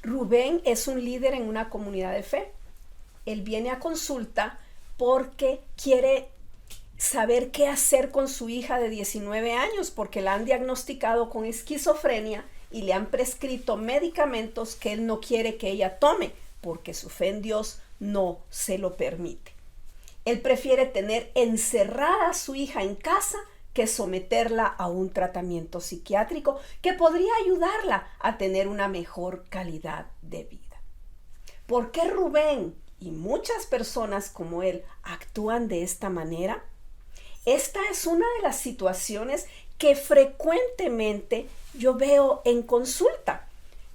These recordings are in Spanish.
Rubén es un líder en una comunidad de fe. Él viene a consulta porque quiere saber qué hacer con su hija de 19 años, porque la han diagnosticado con esquizofrenia y le han prescrito medicamentos que él no quiere que ella tome, porque su fe en Dios no se lo permite. Él prefiere tener encerrada a su hija en casa que someterla a un tratamiento psiquiátrico que podría ayudarla a tener una mejor calidad de vida. ¿Por qué Rubén y muchas personas como él actúan de esta manera? Esta es una de las situaciones que frecuentemente yo veo en consulta.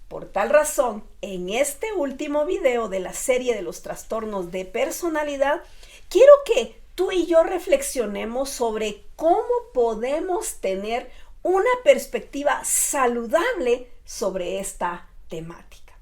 Por tal razón, en este último video de la serie de los trastornos de personalidad, quiero que tú y yo reflexionemos sobre cómo podemos tener una perspectiva saludable sobre esta temática.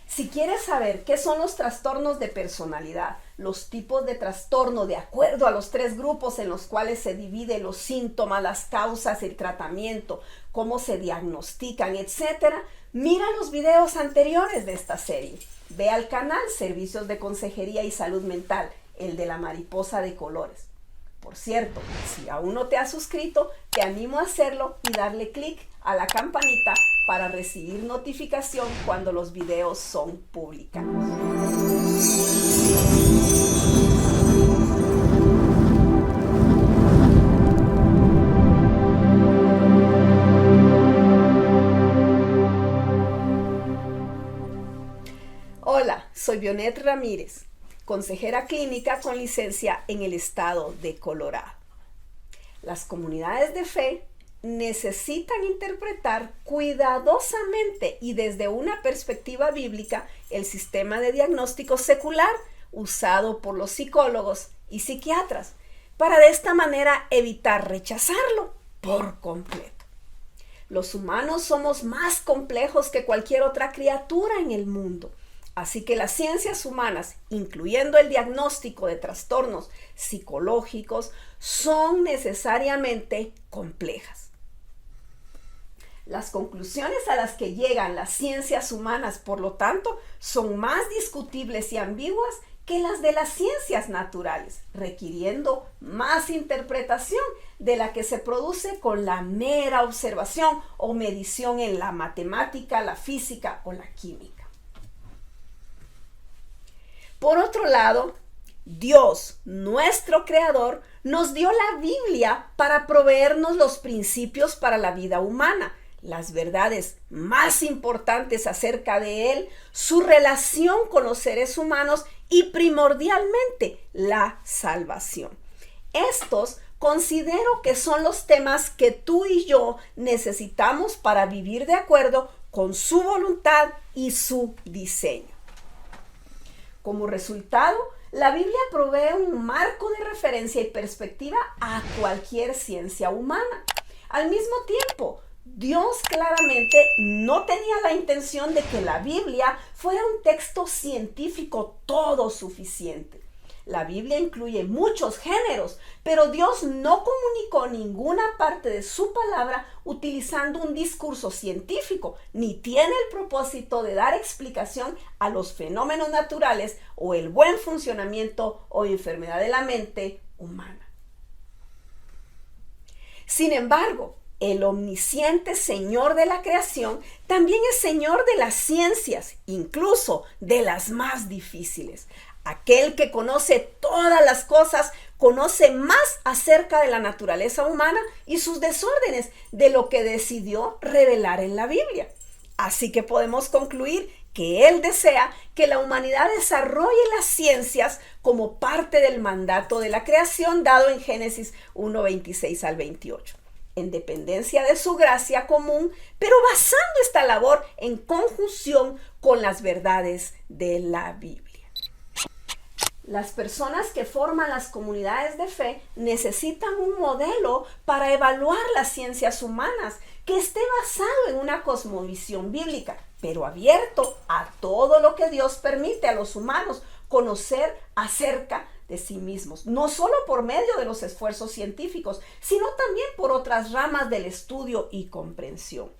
Si quieres saber qué son los trastornos de personalidad, los tipos de trastorno de acuerdo a los 3 grupos en los cuales se dividen los síntomas, las causas, el tratamiento, cómo se diagnostican, etc., mira los videos anteriores de esta serie. Ve al canal Servicios de Consejería y Salud Mental, el de la mariposa de colores. Por cierto, si aún no te has suscrito, te animo a hacerlo y darle clic a la campanita para recibir notificación cuando los videos son publicados. Hola, soy Vionet Ramírez, consejera clínica con licencia en el estado de Colorado. Las comunidades de fe necesitan interpretar cuidadosamente y desde una perspectiva bíblica el sistema de diagnóstico secular usado por los psicólogos y psiquiatras para de esta manera evitar rechazarlo por completo. Los humanos somos más complejos que cualquier otra criatura en el mundo. Así que las ciencias humanas, incluyendo el diagnóstico de trastornos psicológicos, son necesariamente complejas. Las conclusiones a las que llegan las ciencias humanas, por lo tanto, son más discutibles y ambiguas que las de las ciencias naturales, requiriendo más interpretación de la que se produce con la mera observación o medición en la matemática, la física o la química. Por otro lado, Dios, nuestro Creador, nos dio la Biblia para proveernos los principios para la vida humana, las verdades más importantes acerca de Él, su relación con los seres humanos y primordialmente la salvación. Estos considero que son los temas que tú y yo necesitamos para vivir de acuerdo con su voluntad y su diseño. Como resultado, la Biblia provee un marco de referencia y perspectiva a cualquier ciencia humana. Al mismo tiempo, Dios claramente no tenía la intención de que la Biblia fuera un texto científico todo suficiente. La Biblia incluye muchos géneros, pero Dios no comunicó ninguna parte de su palabra utilizando un discurso científico, ni tiene el propósito de dar explicación a los fenómenos naturales o el buen funcionamiento o enfermedad de la mente humana. Sin embargo, el omnisciente Señor de la creación también es Señor de las ciencias, incluso de las más difíciles. Aquel que conoce todas las cosas, conoce más acerca de la naturaleza humana y sus desórdenes de lo que decidió revelar en la Biblia. Así que podemos concluir que Él desea que la humanidad desarrolle las ciencias como parte del mandato de la creación dado en Génesis 1:26 al 28. En dependencia de su gracia común, pero basando esta labor en conjunción con las verdades de la Biblia. Las personas que forman las comunidades de fe necesitan un modelo para evaluar las ciencias humanas que esté basado en una cosmovisión bíblica, pero abierto a todo lo que Dios permite a los humanos conocer acerca de sí mismos, no solo por medio de los esfuerzos científicos, sino también por otras ramas del estudio y comprensión.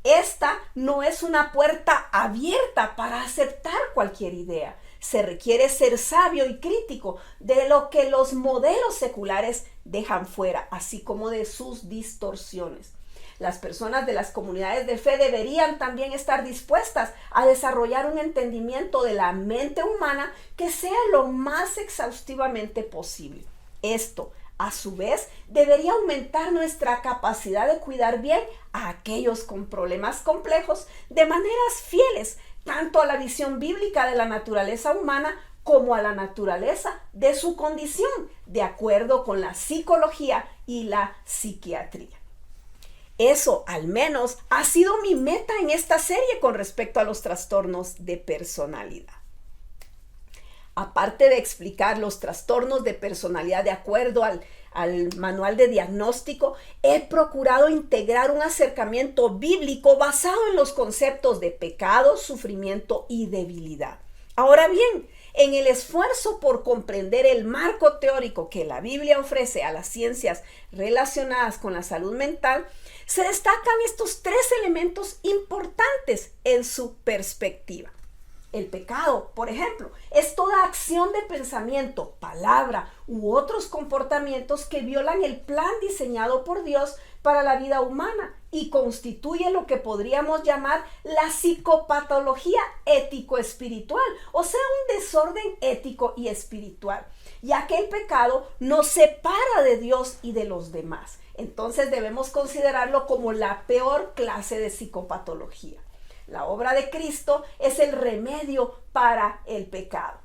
Esta no es una puerta abierta para aceptar cualquier idea. Se requiere ser sabio y crítico de lo que los modelos seculares dejan fuera, así como de sus distorsiones. Las personas de las comunidades de fe deberían también estar dispuestas a desarrollar un entendimiento de la mente humana que sea lo más exhaustivamente posible. Esto, a su vez, debería aumentar nuestra capacidad de cuidar bien a aquellos con problemas complejos de maneras fieles, tanto a la visión bíblica de la naturaleza humana como a la naturaleza de su condición, de acuerdo con la psicología y la psiquiatría. Eso, al menos, ha sido mi meta en esta serie con respecto a los trastornos de personalidad. Aparte de explicar los trastornos de personalidad de acuerdo al manual de diagnóstico, he procurado integrar un acercamiento bíblico basado en los conceptos de pecado, sufrimiento y debilidad. Ahora bien, en el esfuerzo por comprender el marco teórico que la Biblia ofrece a las ciencias relacionadas con la salud mental, se destacan estos tres elementos importantes en su perspectiva. El pecado, por ejemplo, es toda acción de pensamiento, palabra u otros comportamientos que violan el plan diseñado por Dios para la vida humana y constituye lo que podríamos llamar la psicopatología ético-espiritual, o sea, un desorden ético y espiritual, ya que el pecado nos separa de Dios y de los demás. Entonces debemos considerarlo como la peor clase de psicopatología. La obra de Cristo es el remedio para el pecado.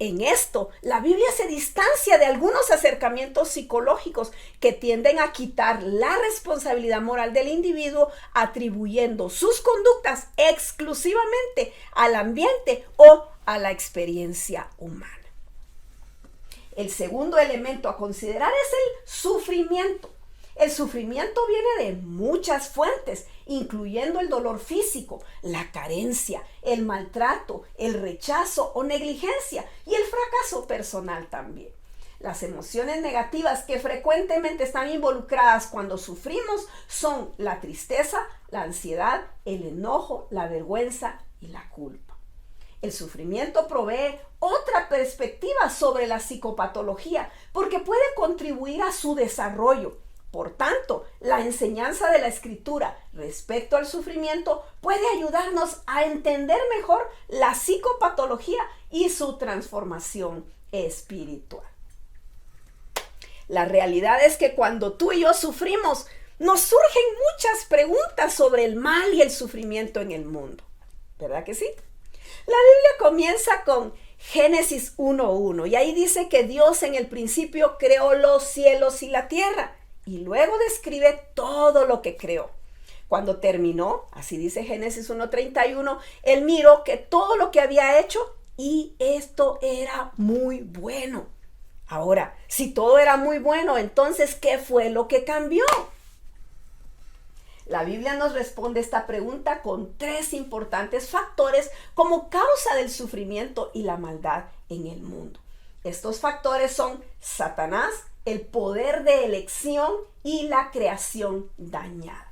En esto, la Biblia se distancia de algunos acercamientos psicológicos que tienden a quitar la responsabilidad moral del individuo, atribuyendo sus conductas exclusivamente al ambiente o a la experiencia humana. El segundo elemento a considerar es el sufrimiento. El sufrimiento viene de muchas fuentes, incluyendo el dolor físico, la carencia, el maltrato, el rechazo o negligencia y el fracaso personal también. Las emociones negativas que frecuentemente están involucradas cuando sufrimos son la tristeza, la ansiedad, el enojo, la vergüenza y la culpa. El sufrimiento provee otra perspectiva sobre la psicopatología porque puede contribuir a su desarrollo. Por tanto, la enseñanza de la Escritura respecto al sufrimiento puede ayudarnos a entender mejor la psicopatología y su transformación espiritual. La realidad es que cuando tú y yo sufrimos, nos surgen muchas preguntas sobre el mal y el sufrimiento en el mundo. ¿Verdad que sí? La Biblia comienza con Génesis 1:1 y ahí dice que Dios en el principio creó los cielos y la tierra. Y luego describe todo lo que creó. Cuando terminó, así dice Génesis 1:31, él miró que todo lo que había hecho y esto era muy bueno. Ahora, si todo era muy bueno, entonces, ¿qué fue lo que cambió? La Biblia nos responde esta pregunta con tres importantes factores como causa del sufrimiento y la maldad en el mundo. Estos factores son Satanás, el poder de elección y la creación dañada.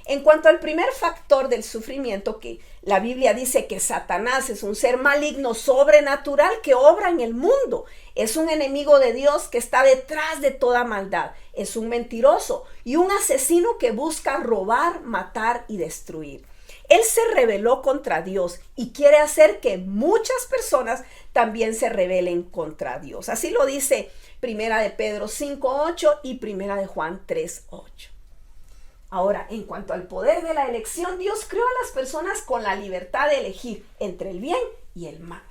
En cuanto al primer factor del sufrimiento, que la Biblia dice que Satanás es un ser maligno sobrenatural que obra en el mundo, es un enemigo de Dios que está detrás de toda maldad, es un mentiroso y un asesino que busca robar, matar y destruir. Él se rebeló contra Dios y quiere hacer que muchas personas también se rebelen contra Dios. Así lo dice Primera de Pedro 5:8 y Primera de Juan 3:8. Ahora, en cuanto al poder de la elección, Dios creó a las personas con la libertad de elegir entre el bien y el mal.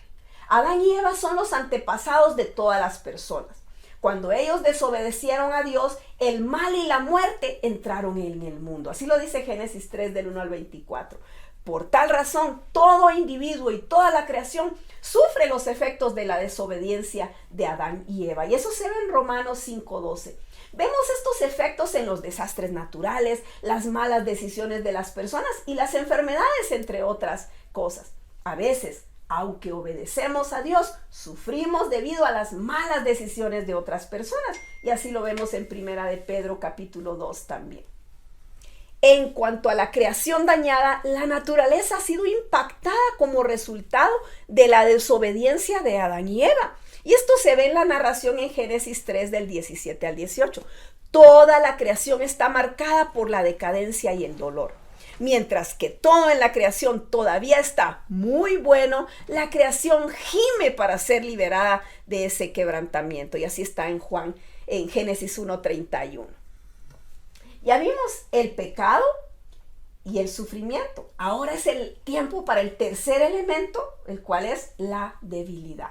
Adán y Eva son los antepasados de todas las personas. Cuando ellos desobedecieron a Dios, el mal y la muerte entraron en el mundo. Así lo dice Génesis 3 del 1 al 24. Por tal razón, todo individuo y toda la creación sufre los efectos de la desobediencia de Adán y Eva. Y eso se ve en Romanos 5:12. Vemos estos efectos en los desastres naturales, las malas decisiones de las personas y las enfermedades, entre otras cosas. A veces, aunque obedecemos a Dios, sufrimos debido a las malas decisiones de otras personas. Y así lo vemos en Primera de Pedro capítulo 2 también. En cuanto a la creación dañada, la naturaleza ha sido impactada como resultado de la desobediencia de Adán y Eva. Y esto se ve en la narración en Génesis 3 del 17 al 18. Toda la creación está marcada por la decadencia y el dolor. Mientras que todo en la creación todavía está muy bueno, la creación gime para ser liberada de ese quebrantamiento. Y así está en Génesis 1:31. Ya vimos el pecado y el sufrimiento. Ahora es el tiempo para el tercer elemento, el cual es la debilidad.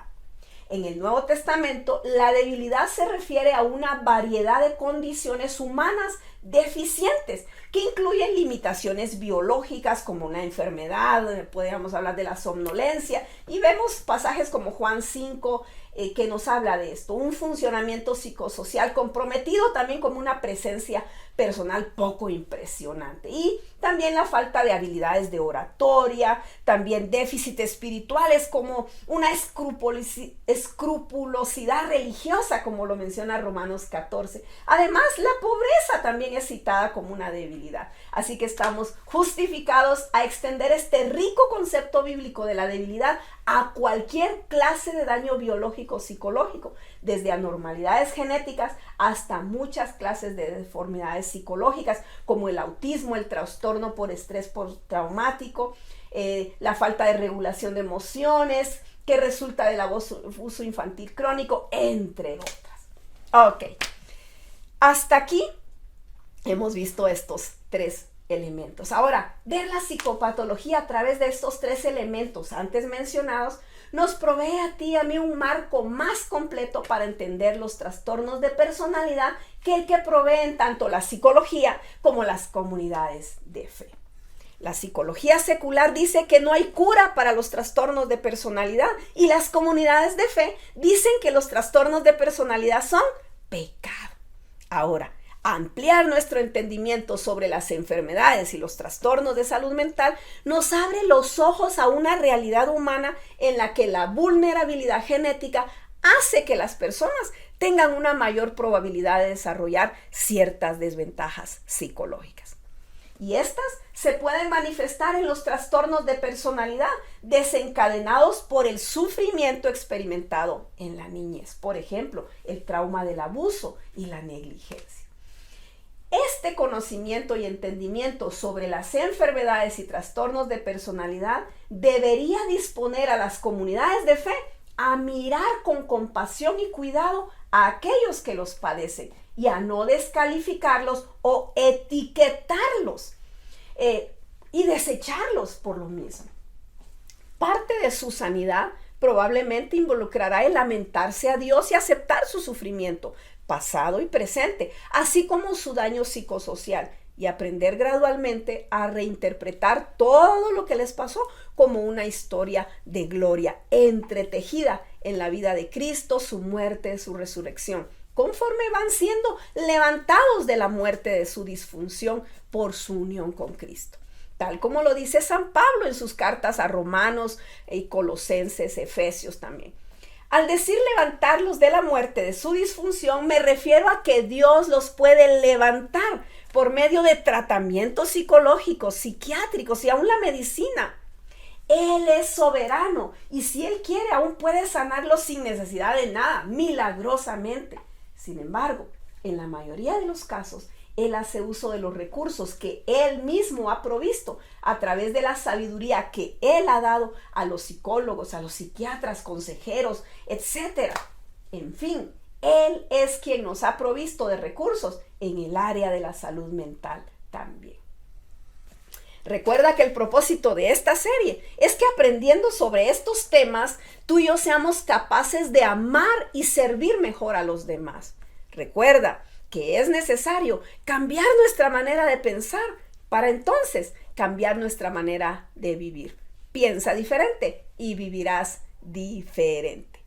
En el Nuevo Testamento, la debilidad se refiere a una variedad de condiciones humanas deficientes que incluyen limitaciones biológicas como una enfermedad, podríamos hablar de la somnolencia, y vemos pasajes como Juan 5 que nos habla de esto, un funcionamiento psicosocial comprometido, también como una presencia personal poco impresionante, y también la falta de habilidades de oratoria, también déficits espirituales como una escrupulosidad religiosa, como lo menciona Romanos 14. Además, la pobreza también es citada como una debilidad. Así que estamos justificados a extender este rico concepto bíblico de la debilidad a cualquier clase de daño biológico o psicológico, desde anormalidades genéticas hasta muchas clases de deformidades psicológicas, como el autismo, el trastorno por estrés postraumático, la falta de regulación de emociones, que resulta del abuso infantil crónico, entre otras. Ok, hasta aquí hemos visto estos tres elementos. Ahora, ver la psicopatología a través de estos tres elementos antes mencionados nos provee a ti y a mí un marco más completo para entender los trastornos de personalidad que el que proveen tanto la psicología como las comunidades de fe. La psicología secular dice que no hay cura para los trastornos de personalidad y las comunidades de fe dicen que los trastornos de personalidad son pecado. Ahora, ampliar nuestro entendimiento sobre las enfermedades y los trastornos de salud mental nos abre los ojos a una realidad humana en la que la vulnerabilidad genética hace que las personas tengan una mayor probabilidad de desarrollar ciertas desventajas psicológicas. Y estas se pueden manifestar en los trastornos de personalidad desencadenados por el sufrimiento experimentado en la niñez. Por ejemplo, el trauma del abuso y la negligencia. Este conocimiento y entendimiento sobre las enfermedades y trastornos de personalidad debería disponer a las comunidades de fe a mirar con compasión y cuidado a aquellos que los padecen y a no descalificarlos o etiquetarlos y desecharlos por lo mismo. Parte de su sanidad probablemente involucrará el lamentarse a Dios y aceptar su sufrimiento, pasado y presente, así como su daño psicosocial, y aprender gradualmente a reinterpretar todo lo que les pasó como una historia de gloria entretejida en la vida de Cristo, su muerte, su resurrección, conforme van siendo levantados de la muerte de su disfunción por su unión con Cristo. Tal como lo dice San Pablo en sus cartas a Romanos y Colosenses, Efesios también. Al decir levantarlos de la muerte de su disfunción, me refiero a que Dios los puede levantar por medio de tratamientos psicológicos, psiquiátricos y aún la medicina. Él es soberano y si Él quiere aún puede sanarlos sin necesidad de nada, milagrosamente. Sin embargo, en la mayoría de los casos, Él hace uso de los recursos que Él mismo ha provisto a través de la sabiduría que Él ha dado a los psicólogos, a los psiquiatras, consejeros, etc. En fin, Él es quien nos ha provisto de recursos en el área de la salud mental también. Recuerda que el propósito de esta serie es que aprendiendo sobre estos temas, tú y yo seamos capaces de amar y servir mejor a los demás. Recuerda que es necesario cambiar nuestra manera de pensar para entonces cambiar nuestra manera de vivir. Piensa diferente y vivirás diferente.